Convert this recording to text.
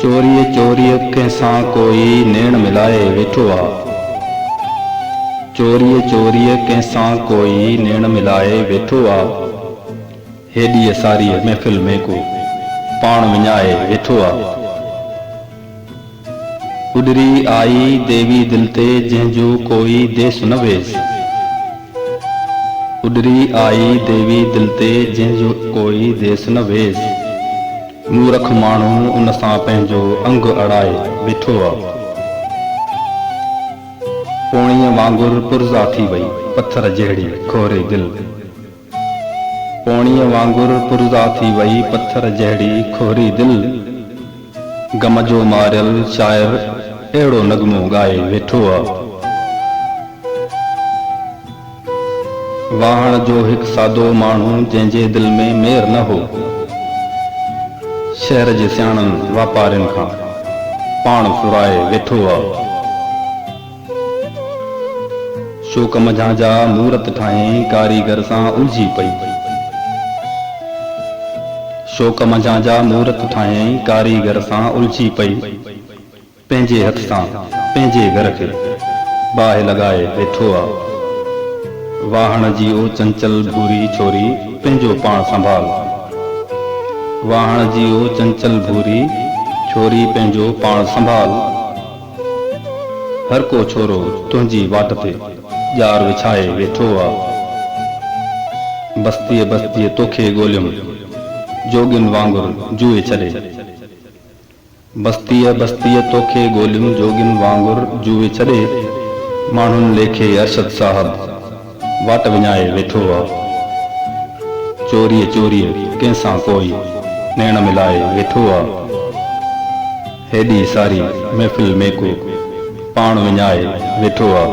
चोरीअ चोरीअ कंहिंसां कोई नेण मिलाए वेठो आ। चोरीअ चोरीअ कंहिंसां कोई नेण मिलाए वेठो आ। हेॾी सारीअ महफ़िल में को पाण विञाए वेठो आ। उॾरी आई देवी दिल ते जंहिंजो कोई देस न वेस। उॾरी आई देवी दिल ते जंहिंजो कोई देस न वेस। मूरख माण्हू उन सां पंहिंजो अंग अड़ाए वेठो आ। पोणीअ वांगुरु पुरज़ा थी वई पत्थर जहिड़ी खोरे दिल। पोणीअ वांगुरु पुरज़ा थी वई पत्थर जहिड़ी खोरी दिल। गम जो मारियल शायर अहिड़ो नगमो ॻाए वेठो आ। वाहण जो हिकु सादो माण्हू जंहिंजे दिल में मेर न हो। शहर जे सियाणनि वापारियुनि खां पाण फुराए वेठो आ। शोक मंझां जा मूरत ठाहीं कारीगर सां उलझी पई। शोक मंझां जा मूरत ठाहीं कारीगर सां उलझी पई। पंहिंजे हथ सां पंहिंजे घर खे बाहि लॻाए वेठो आ। वाहण जी ओ चंचल भूरी छोरी पंहिंजो पाण संभाल। वाहण जी ओ चंचल भूरी छोरी पंहिंजो पाण संभाल। हर को छोरो तुंहिंजी वाट ते ॼार विछाए वेठो आ। बस्तीअ बस्तीअ तोखे ॻोल्हियुमि जोगियुनि वांगुरु जुए छॾे। बस्तीअ बस्तीअ तोखे ॻोल्हियुमि जोगियुनि वांगुरु जुए छॾे। माण्हुनि लेखे अरशद साहब वाट विञाए वेठो आ। चोरीअ चोरीअ कंहिंसां कोई नेण मिलाए वेठो आ। हेॾी सारी महफ़िल में को पाण विञाए वेठो आ।